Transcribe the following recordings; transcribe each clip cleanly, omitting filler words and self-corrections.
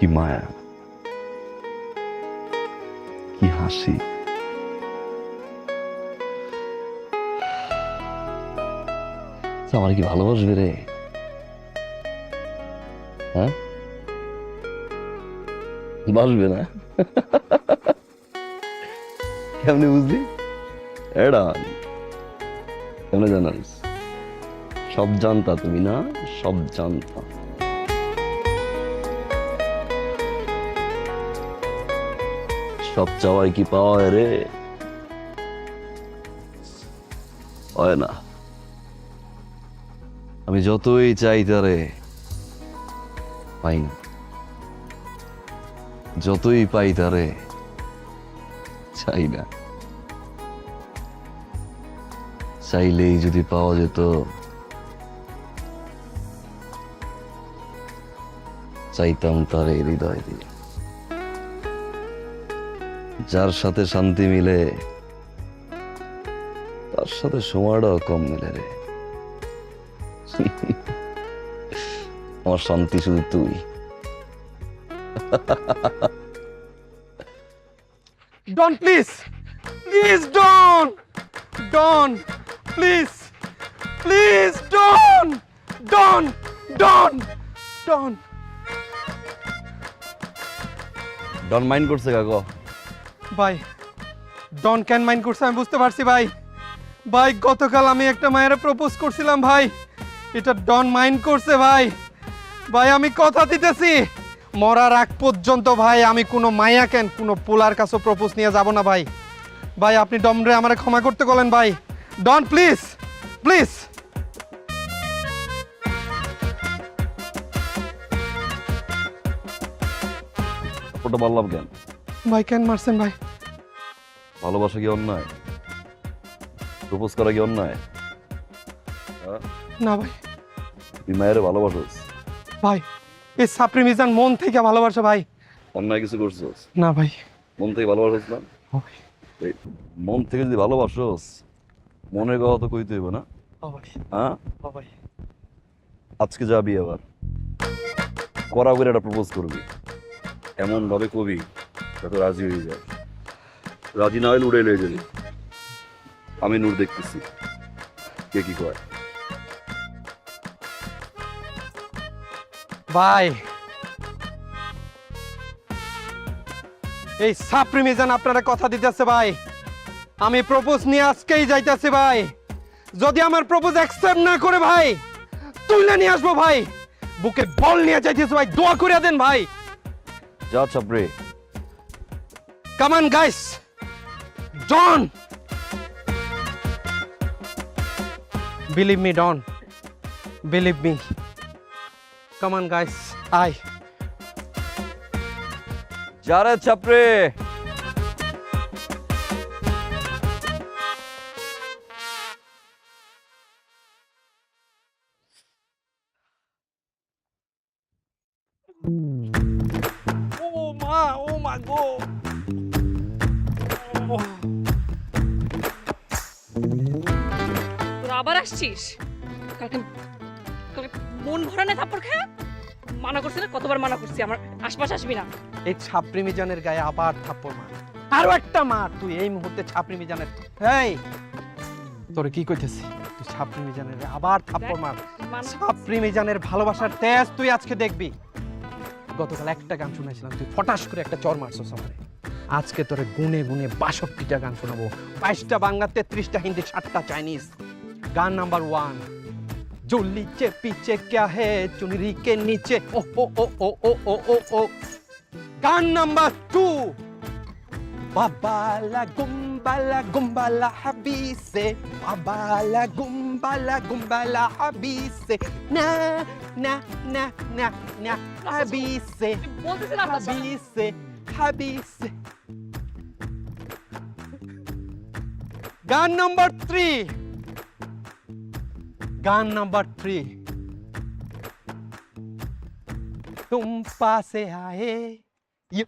কি মায়া, কি হাসি। আমার কি ভালোবাসবে রে? হ্যাঁ, বাসবে না? কেমনে বুঝলি? এডা কেমনে জানাস? সব জানতা তুমি না, সব জানতা। সব চাওয়াই কি পাওয়া হয় রে? হয় না। আমি যতই চাই তারে পাই না, যতই পাই তারে চাই না। চাইলেই যদি পাওয়া যেত, চাইতাম তারে হৃদয় দিয়ে। যার সাথে শান্তি মিলে তার সাথে সময়টাও কম মিলে রে। আমার শান্তি শুধু তুই। Don please, please Don, Don please, please Don, Don, Don, Don. Don mind করছে কাকো? ভাই ডন ক্যান মাইন্ড করছে আমি বুঝতে পারছি ভাই। ভাই গতকাল আমি একটা মায়ের প্রপোজ করছিলাম ভাই, এটা ডন মাইন্ড করছে ভাই। ভাই আমি কথা দিতেছি মরার আগ পর্যন্ত ভাই আমি কোনো মায়া কেন কোনো পোলার কাছে প্রপোজ নিয়ে যাব না ভাই। ভাই আপনি ডমরে আমারে ক্ষমা করতে বলেন ভাই। ডন প্লিজ, প্লিজ। ওটা বললাম কেন? ভাই কেন মারছেন ভাই? ভালোবাসা কি অন্যায়? প্রপোজ করা কি অন্যায়? না ভাই, তুই মায়ের ভালোবাসোস? ভাই এই সাপরি মিজান মন থেকে ভালোবাসা ভাই। অন্যায় কিছু করছোস? না ভাই। মন থেকে ভালোবাসোস না? এই মন থেকে যদি ভালোবাসোস, মনের কথা তো কইতে হইব না? হ্যাঁ, ভাই আজকে যাবি আবার করা করে একটা প্রপোজ করবি, এমন ভাবে কবি যাতে রাজি হয়ে যায়। রাজি না হলে উড়ে লয়ে যাবি। আমি নূর দেখতেছি কে কি কয়। ভাই এই সাপরি মিজান আপনারা কথা দিতেছে ভাই, আমি প্রপোজ নিয়ে আজকেই যাইতেছি ভাই। যদি আমার প্রপোজ অ্যাকসেপ্ট না করে ভাই তুইলে নিয়ে আসবো ভাই। বুকে বল নিয়ে যাইতেছে ভাই, দোয়া করে দেন ভাই। যা চাপড়ে। Come on guys, don't believe me, don't believe me. Come on guys, আই যারে চাপড়ে। ও মা গো। তোরা আবার আসছিস? কালকে কালকে মন ভরানে থাপ্পড় খায় মানা করছি না, কতবার মানা করছি আমার আশপাশ আসবি না। এই ছাপরি মিজানের গায়ে আবার থাপ্পড় মার, আরো একটা মার তুই এই মুহূর্তে ছাপরি মিজানের। এই তোরে কি কইতেছি, তুই ছাপরি মিজানের গায়ে আবার থাপ্পড় মার। ছাপরি মিজানের ভালোবাসার তেজ তুই আজকে দেখবি। গতকাল একটা গান শুনেছিলাম, তুই ফটাস করে একটা চর মারছস আমারে। আজকে তোরে গুনে গুনে ৬২টা গান শোনাবো, ২২টা বাংলা, ৩৩টা হিন্দি, ৭টা চাইনিজ। গান নাম্বার 1, जो नीचे पीछे क्या है चुनरी के नीचे, ओ ओ ओ ओ ओ ओ ओ ओ। गान नंबर 2, बाबाला गुम्बाला हबीसे, बाबाला गुम्बाला हबीसे, ना ना ना ना ना हबीसे, বলতেছিলাম না हबीसे हबीसे। गान नंबर 3, गान नंबर 3, तुम पासे आए। ये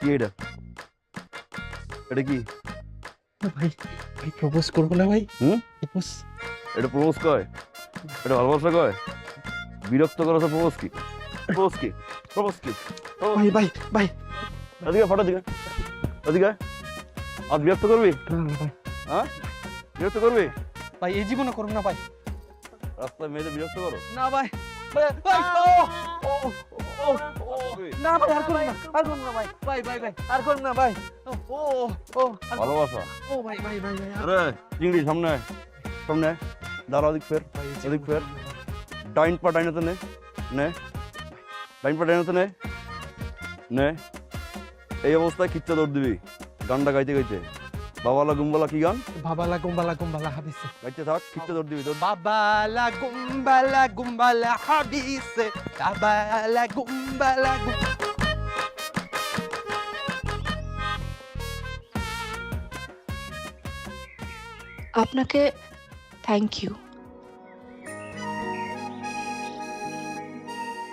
কি এটা? এটা কি? ভাই ভাই প্রপোজ করবো না ভাই। হুম? প্রপোজ এটা প্রপোজ কয়? এটা ভালোবাসা কয়? বিরক্ত করো তো প্রপোজ কি? প্রপোজ কি? প্রপোজ কি? ভাই ভাই ভাই এদিকে ফটো দিকে, এদিকে। আজ বিরক্ত করবি? হ্যাঁ, বিরক্ত করবি? ভাই এই জীবনে করুন না ভাই। রাস্তায় মেয়েদের বিরক্ত করো? না ভাই ভাই ভাই, ও, ও, ও, ও, না ভাই আর করুন না, আর করুন না ভাই, ভাই ভাই ভাই আর করুন না ভাই। ও ও ও আর- ভালোবাসা। ও ভাই ভাই ভাই ভাই আর- আরে চিংড়ি সামনে আয়, সামনে আয়। দাঁড়া, ওদিক ফের, ভাই, এই ওদিক জীবনে ফের। করুন না ভাই। ডাইন পা ডাইনাতে নে, নে। ডাইন পা ডাইনাতে নে, নে। এই অবস্থায় খিচ্চা দৌড় দিবি, গানটা গাইতে গাইতে। বাবালা গুম্বালা কি গান? বাবালা গুম্বালা হাবিসে। গাইতে থাক, খিচ্চা দৌড় দিবি, দৌড়। বাবালা গুম্বালা হাবিসে, বাবালা গুম্বালা আপনাকে থ্যাংক ইউ।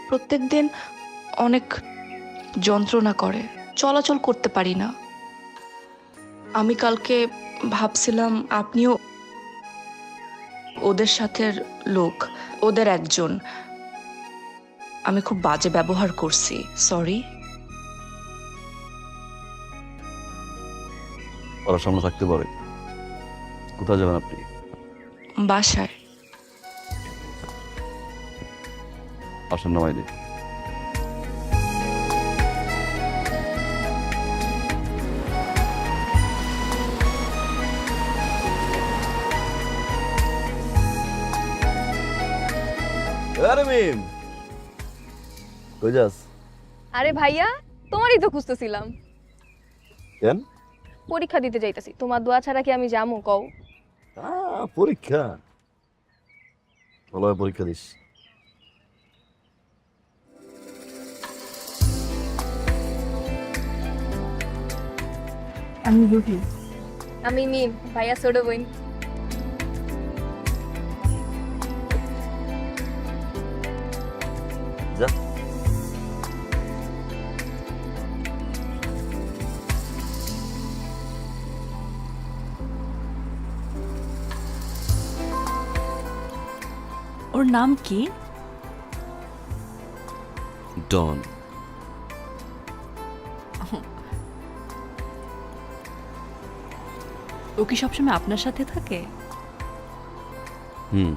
প্রত্যেকদিন অনেক যন্ত্রণা করে, চলাচল করতে পারি না। আমি কালকে ভাবছিলাম আপনিও ওদের সাথে লোক, ওদের একজন। আমি খুব বাজে ব্যবহার করছি, সরি। ওরা সামনে থাকতে পারে। কোথায় যাবেন আপনি? বাসায়। আসেন নামাই দিই। আরে মিম, কই যাস? আরে ভাইয়া, তোমারই তো খুঁজতেছিলাম। কেন? পরীক্ষা দিতে যাইতাছি, তোমার দোয়া ছাড়া কি আমি যামু কও? পরীক্ষা? ভালোভাবে পরীক্ষা দিস। আমি রুটি। আমি মিম, ভাইয়া ছোট বোন। যা। ওর নাম কি? ডন। ও কি সবসময় আপনার সাথে থাকে? হুম।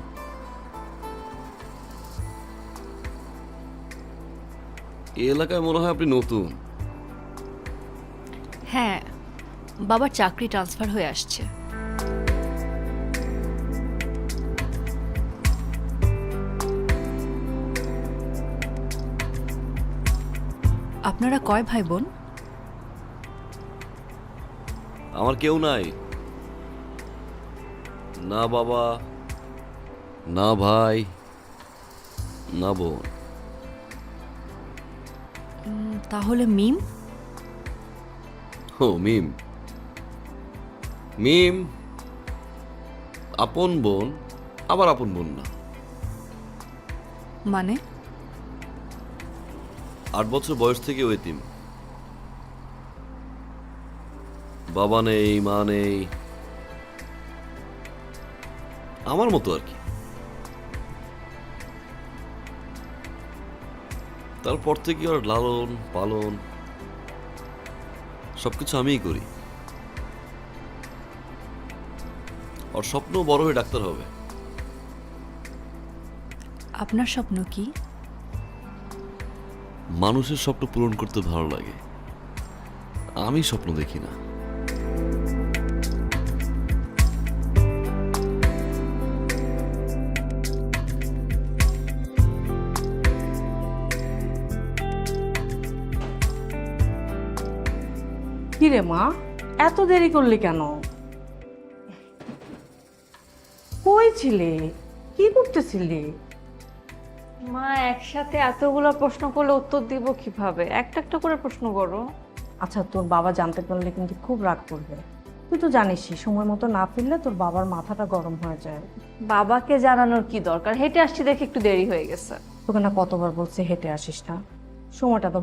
এই এলাকায় মনে হয় আপনি নতুন। হ্যাঁ, বাবার চাকরি ট্রান্সফার হয়ে আসছে। আপনারা কয় ভাই বোন? আমার কেউ নাই, না বাবা, না ভাই, না বোন। তাহলে মিম? ও মিম। মিম আপন বোন, আবার আপন বোন না। মানে? 8 বছর বয়স থেকে ও এতিম। বাবা নেই, মা নেই, আমার মতো আর কি। তারপর থেকে ওর লালন পালন সবকিছু আমিই করি। ওর স্বপ্ন বড় হয়ে ডাক্তার হবে। আপনার স্বপ্ন কি? মানুষের স্বপ্ন পূরণ করতে ভালো লাগে, আমি স্বপ্ন দেখি না। কিরে মা, এত দেরি করলি কেন? কই ছিলে? কি করতেছিলি? মা একসাথে এতগুলো প্রশ্ন করলে উত্তর দিব কিভাবে? একটা একটা করে প্রশ্ন করো। আচ্ছা, তোর বাবা জানতে পারলে কিন্তু খুব রাগ করবে। তুই তো জানিসই, সময় মতো না ফিরলে তোর বাবার মাথাটা গরম হয়ে যায়। বাবাকে জানানোর কি দরকার? হেঁটে আসছি দেখে একটু দেরি হয়ে গেছে। তোকে না কতবার বলছি হেঁটে আসিস না, সময়টা তো